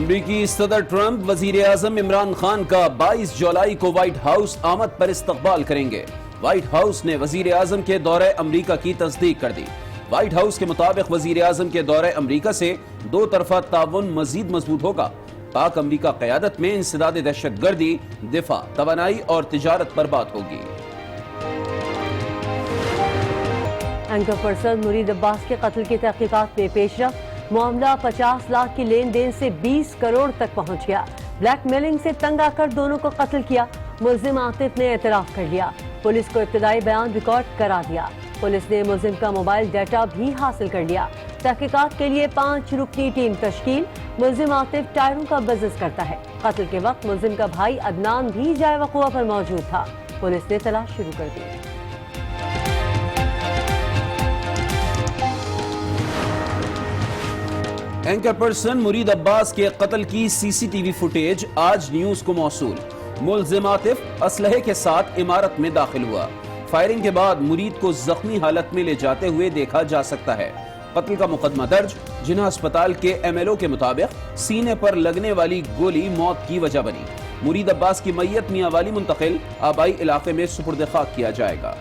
امریکی صدر ٹرمپ وزیر اعظم عمران خان کا 22 جولائی کو وائٹ ہاؤس آمد پر استقبال کریں گے۔ وائٹ ہاؤس نے وزیر اعظم کے دورہ امریکہ کی تصدیق کر دی۔ وائٹ ہاؤس کے مطابق وزیر اعظم کے دورہ امریکہ سے دو طرفہ تعاون مزید مضبوط ہوگا۔ پاک امریکہ قیادت میں انسداد دہشت گردی، دفاع، توانائی اور تجارت پر بات ہوگی۔ اینکر پرسن مرید عباس کے قتل کی تحقیقات میں پیش رفت۔ معاملہ 50 لاکھ کی لین دین سے 20 کروڑ تک پہنچ گیا۔ بلیک میلنگ سے تنگ آ کر دونوں کو قتل کیا۔ ملزم عاطف نے اعتراف کر لیا۔ پولیس کو ابتدائی بیان ریکارڈ کرا دیا۔ پولیس نے ملزم کا موبائل ڈیٹا بھی حاصل کر لیا۔ تحقیقات کے لیے 5 رکنی ٹیم تشکیل۔ ملزم عاطف ٹائروں کا بزنس کرتا ہے۔ قتل کے وقت ملزم کا بھائی عدنان بھی جائے وقوع پر موجود تھا۔ پولیس نے تلاش شروع کر دی۔ اینکر پرسن مرید عباس کے قتل کی سی سی ٹی وی فوٹیج آج نیوز کو موصول۔ ملزم عاطف اسلحے کے ساتھ عمارت میں داخل ہوا۔ فائرنگ کے بعد مرید کو زخمی حالت میں لے جاتے ہوئے دیکھا جا سکتا ہے۔ قتل کا مقدمہ درج۔ جناح اسپتال کے ایم ایل او کے مطابق سینے پر لگنے والی گولی موت کی وجہ بنی۔ مرید عباس کی میت میاں والی منتقل آبائی علاقے میں سپرد خاک کیا جائے گا۔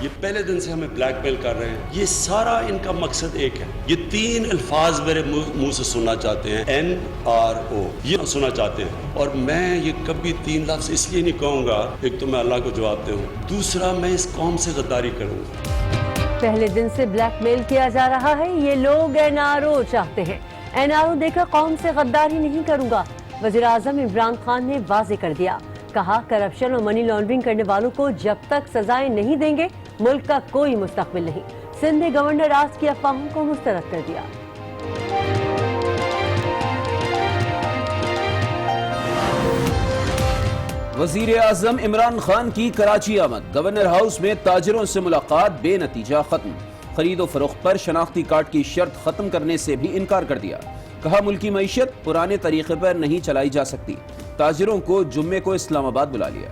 یہ پہلے دن سے ہمیں بلیک میل کر رہے ہیں۔ یہ سارا ان کا مقصد ایک ہے۔ یہ 3 الفاظ میرے منہ سے سننا چاہتے ہیں، NRO، یہ سننا چاہتے ہیں، اور میں یہ کبھی 3 لفظ اس لیے نہیں کہوں گا، ایک تو میں اللہ کو جواب دوں، دوسرا میں اس قوم سے غداری کروں گا۔ پہلے دن سے بلیک میل کیا جا رہا ہے۔ یہ لوگ NRO چاہتے ہیں۔ NRO دے کر قوم سے غداری نہیں کروں گا، وزیر اعظم عمران خان نے واضح کر دیا۔ کہا کرپشن اور منی لانڈرنگ کرنے والوں کو جب تک سزائیں نہیں دیں گے ملک کا کوئی مستقبل نہیں۔ سندھ نے گورنر راج کی افواہوں کو مسترد کر دیا۔ وزیر اعظم عمران خان کی کراچی آمد۔ گورنر ہاؤس میں تاجروں سے ملاقات بے نتیجہ ختم۔ خرید و فروخت پر شناختی کارڈ کی شرط ختم کرنے سے بھی انکار کر دیا۔ کہا ملکی معیشت پرانے طریقے پر نہیں چلائی جا سکتی۔ تاجروں کو جمعے کو اسلام آباد بلا لیا۔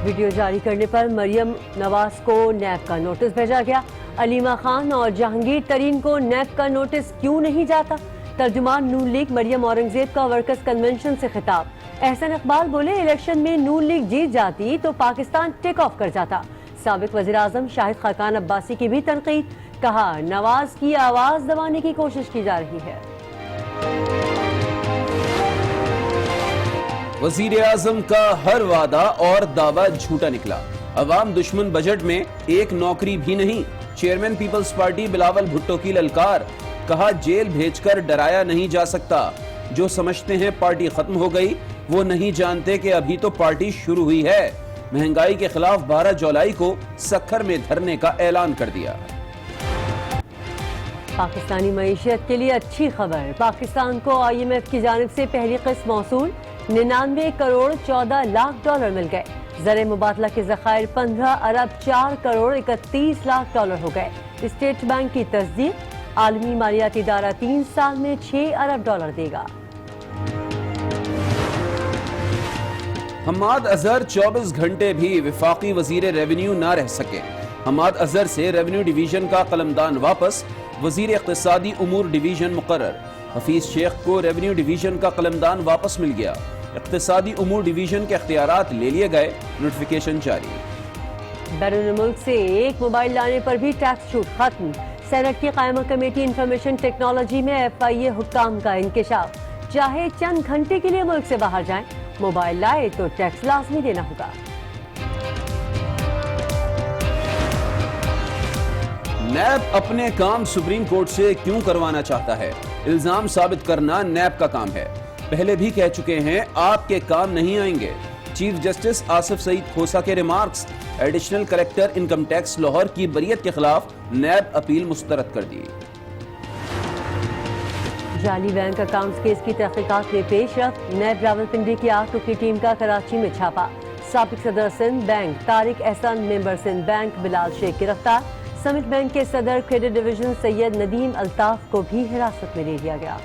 ویڈیو جاری کرنے پر مریم نواز کو نیب کا نوٹس بھیجا گیا۔ علیمہ خان اور جہانگیر ترین کو نیب کا نوٹس کیوں نہیں جاتا؟ ترجمان نون لیگ مریم اورنگزیب کا ورکرز کنونشن سے خطاب۔ احسن اقبال بولے الیکشن میں نون لیگ جیت جاتی تو پاکستان ٹیک آف کر جاتا۔ سابق وزیر اعظم شاہد خاقان عباسی کی بھی تنقید۔ کہا نواز کی آواز دبانے کی کوشش کی جا رہی ہے۔ وزیر اعظم کا ہر وعدہ اور دعویٰ جھوٹا نکلا۔ عوام دشمن بجٹ میں ایک نوکری بھی نہیں۔ چیئرمین پیپلز پارٹی بلاول بھٹو کی للکار۔ کہا جیل بھیج کر ڈرایا نہیں جا سکتا۔ جو سمجھتے ہیں پارٹی ختم ہو گئی وہ نہیں جانتے کہ ابھی تو پارٹی شروع ہوئی ہے۔ مہنگائی کے خلاف 12 جولائی کو سکھر میں دھرنے کا اعلان کر دیا۔ پاکستانی معیشت کے لیے اچھی خبر۔ پاکستان کو IMF کی جانب سے پہلی قسط موصول۔ 99 کروڑ 14 لاکھ ڈالر مل گئے۔ زر مبادلہ کے ذخائر 15 ارب 4 کروڑ 31 لاکھ ڈالر ہو گئے۔ اسٹیٹ بینک کی تصدیق۔ عالمی مالیاتی ادارہ 3 سال میں 6 ارب ڈالر دے گا۔ حماد اظہر 24 گھنٹے بھی وفاقی وزیر ریونیو نہ رہ سکے۔ حماد اظہر سے ریونیو ڈویژن کا قلمدان واپس۔ وزیر اقتصادی امور ڈویژن مقرر۔ حفیظ شیخ کو ریونیو ڈویژن کا قلمدان واپس مل گیا۔ اقتصادی امور ڈویژن کے اختیارات لے لیے گئے۔ نوٹیفیکیشن جاری۔ بیرون ملک سے ایک موبائل لانے پر بھی ٹیکس چھوٹ ختم۔ سینٹ کی قائمہ کمیٹی انفارمیشن ٹیکنالوجی میں FIA حکام کا انکشاف۔ چاہے چند گھنٹے کے لیے ملک سے باہر جائیں، موبائل لائے تو ٹیکس لازمی دینا ہوگا۔ نیب اپنے کام سپریم کورٹ سے کیوں کروانا چاہتا ہے؟ الزام ثابت کرنا نیب کا کام ہے۔ پہلے بھی کہہ چکے ہیں آپ کے کام نہیں آئیں گے۔ چیف جسٹس آصف سعید کھوسا کے remarks. Additional collector income tax Lahore کی بریت کے خلاف نیب اپیل مسترد کر دی۔ جعلی بینک اکاؤنٹس کیس کی تحقیقات میں پیش رفت۔ نیب راولپنڈی کی 8 رکنی ٹیم کا کراچی میں چھاپا۔ سابق صدر سندھ بینک طارق احسان، ممبر سندھ بینک بلال شیخ گرفتار۔ سمٹ بینک کے صدر کریڈٹ ڈویژن سید ندیم الطاف کو بھی حراست میں لے لیا گیا۔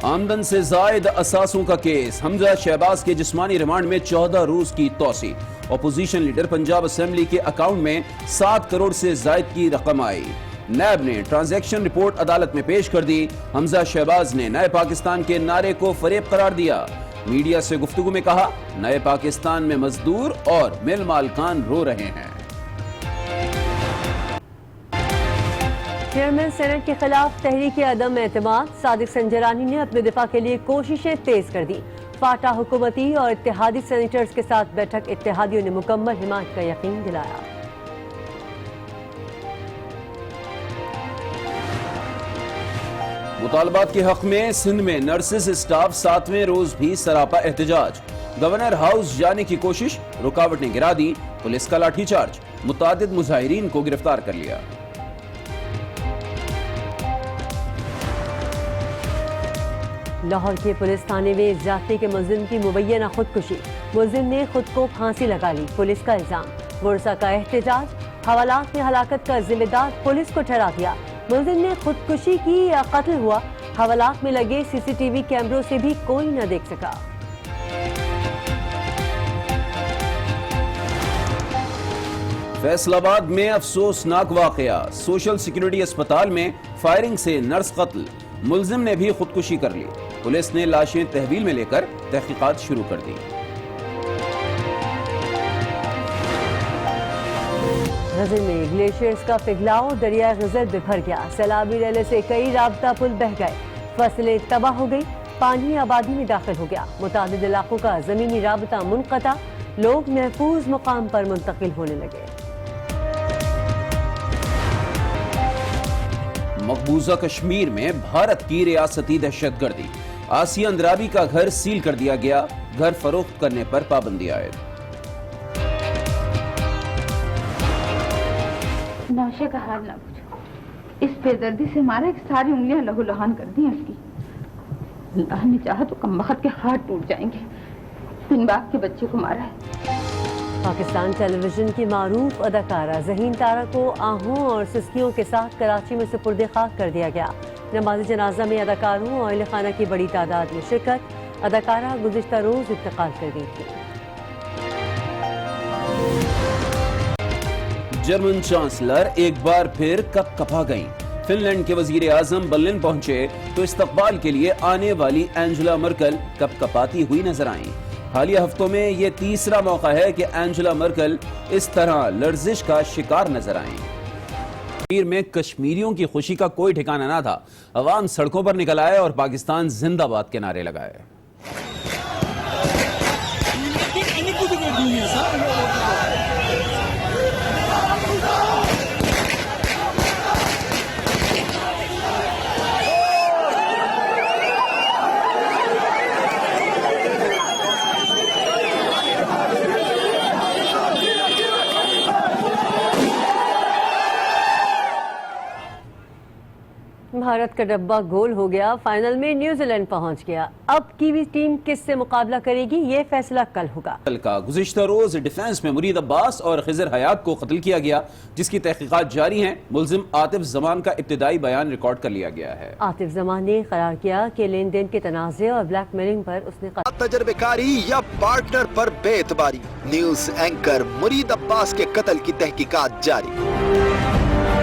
آمدن سے زائد اثاثوں کا کیس، حمزہ شہباز کے جسمانی ریمانڈ میں 14 روز کی توسیع۔ اپوزیشن لیڈر پنجاب اسمبلی کے اکاؤنٹ میں 7 کروڑ سے زائد کی رقم آئی۔ نیب نے ٹرانزیکشن رپورٹ عدالت میں پیش کر دی۔ حمزہ شہباز نے نئے پاکستان کے نعرے کو فریب قرار دیا۔ میڈیا سے گفتگو میں کہا، نئے پاکستان میں مزدور اور مل مالکان رو رہے ہیں۔ چیئرمین سینٹ کے خلاف تحریک عدم اعتماد، صادق سنجرانی نے اپنے دفاع کے لیے کوششیں تیز کر دی۔ فاٹا حکومتی اور اتحادی سینیٹرز کے ساتھ بیٹھک، اتحادیوں نے مکمل حمایت کا یقین دلایا۔ مطالبات کے حق میں سندھ میں نرسز اسٹاف 7ویں روز بھی سراپا احتجاج۔ گورنر ہاؤس جانے کی کوشش، رکاوٹیں گرا دی، پولیس کا لاٹھی چارج، متعدد مظاہرین کو گرفتار کر لیا۔ لاہور کے پولیس تھانے میں زیادتی کے ملزم کی مبینہ خودکشی، ملزم نے خود کو پھانسی لگا لی، پولیس کا الزام۔ ورثا کا احتجاج، حوالات میں ہلاکت کا ذمہ دار پولیس کو ٹھہرا دیا، ملزم نے خودکشی کی یا قتل ہوا، حوالات میں لگے سی سی ٹی وی کیمروں سے بھی کوئی نہ دیکھ سکا۔ فیصل آباد میں افسوسناک واقعہ، سوشل سیکورٹی اسپتال میں فائرنگ سے نرس قتل، ملزم نے بھی خودکشی کر لی، پولیس نے لاشیں تحویل میں لے کر تحقیقات شروع کر دی۔ غزل میں گلیشیئرز کا پگھلاؤ، دریائے غزل بکھر گیا، سیلابی ریلے سے کئی رابطہ پل بہہ گئے، فصلیں تباہ ہو گئی، پانی آبادی میں داخل ہو گیا، متعدد علاقوں کا زمینی رابطہ منقطع، لوگ محفوظ مقام پر منتقل ہونے لگے۔ مقبوضہ کشمیر میں بھارت کی ریاستی دہشت گردی، آسیہ اندرابی کا گھر سیل کر دیا گیا، گھر فروخت کرنے پر پابندی عائد۔ نوشے کا حال نہ پوچھو، اس بے دردی سے مارا کہ ساری انگلیاں لہو لہان کر دی ہیں اس کی۔ اللہ نے چاہا تو کم بخت کے ہاتھ ٹوٹ جائیں گے، بن باپ کے بچے کو مارا ہے۔ پاکستان ٹیلی ویژن کی معروف اداکارہ ذہین تارا کو آہوں اور سسکیوں کے ساتھ کراچی میں سپرد خاک کر دیا گیا۔ نماز جنازہ میں اداکاروں اور اہل خانہ کی بڑی تعداد میں شرکت، اداکارہ گزشتہ روز انتقال کر گئی تھی۔ جرمن چانسلر ایک بار پھر کپ کپا گئیں، فن لینڈ کے وزیر اعظم برلن پہنچے تو استقبال کے لیے آنے والی انجلا مرکل کپ کپاتی ہوئی نظر آئیں۔ حالیہ ہفتوں میں یہ تیسرا موقع ہے کہ انجلا مرکل اس طرح لرزش کا شکار نظر آئیں۔ کشمیر میں کشمیریوں کی خوشی کا کوئی ٹھکانہ نہ تھا، عوام سڑکوں پر نکل آئے اور پاکستان زندہ باد کے نعرے لگائے۔ بھارت کا ڈبہ گول ہو گیا، فائنل میں نیوزی لینڈ پہنچ گیا۔ اب کیوی ٹیم کس سے مقابلہ کرے گی، یہ فیصلہ کل ہوگا۔ گزشتہ روز ڈیفنس میں مرید عباس اور خضر حیات کو قتل کیا گیا، جس کی تحقیقات جاری ہیں۔ ملزم عاطف زمان کا ابتدائی بیان ریکارڈ کر لیا گیا ہے۔ عاطف زمان نے قرار کیا کہ لین دین کے تنازع اور بلیک میلنگ پر اس نے تجربے کاری یا پارٹنر پر بے اعتباری، نیوز اینکر مرید عباس کے قتل کی تحقیقات جاری۔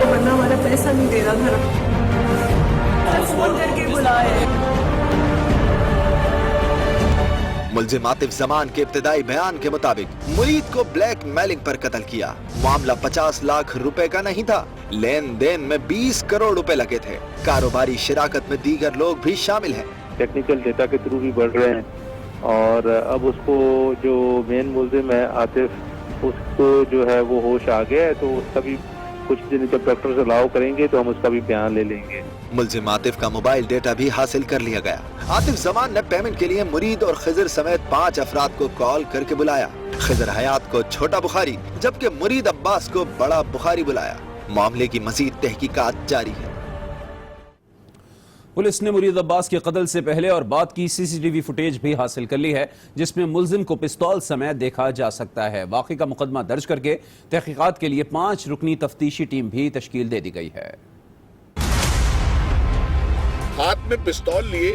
ورنہ ہمارا پیسہ نہیں دے رہا تھا، فون کر کے بلائے۔ ملزم عاطف زمان کے ابتدائی بیان کے مطابق مرید کو بلیک میلنگ پر قتل کیا۔ معاملہ 50 لاکھ روپے کا نہیں تھا، لین دین میں 20 کروڑ روپے لگے تھے۔ کاروباری شراکت میں دیگر لوگ بھی شامل ہیں۔ ٹیکنیکل ڈیٹا کے تھرو بھی بڑھ رہے ہیں، اور اب اس کو جو مین ملزم ہے عاطف، اس کو جو ہے وہ ہوش آ گیا ہے، تو اس کا بھی کچھ دن جب ڈاکٹر الاؤ کریں گے تو ہم اس کا بھی بیان لے لیں گے۔ ملزم عاطف کا موبائل ڈیٹا بھی حاصل کر لیا گیا۔ عاطف زمان نے پیمنٹ کے لیے مرید اور خضر سمیت 5 افراد کو کال کر کے بلایا۔ خضر حیات کو چھوٹا بخاری جبکہ مرید عباس کو بڑا بخاری بلایا۔ معاملے کی مزید تحقیقات جاری ہے۔ پولیس نے مرید عباس کے قتل سے پہلے اور بعد کی سی سی ٹی وی فوٹیج بھی حاصل کر لی ہے، جس میں ملزم کو پستول سمیت دیکھا جا سکتا ہے۔ واقعے کا مقدمہ درج کر کے تحقیقات کے لیے 5 رکنی تفتیشی ٹیم بھی تشکیل دے دی گئی ہے۔ ہاتھ میں پستول لیے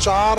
4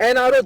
NRO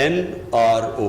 NRO।